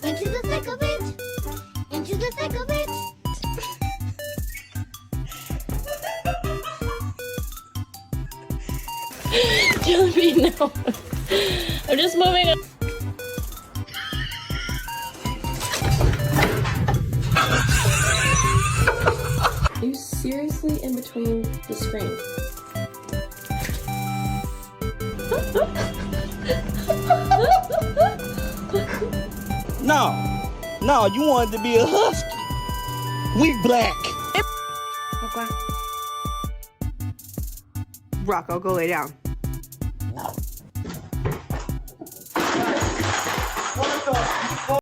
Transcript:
Into the thick of it. Into the thick of it. Jelly bean, no. I'm just moving it. Are you seriously in between the screen? No, you wanted to be a husky. We black. Rocco, go lay down.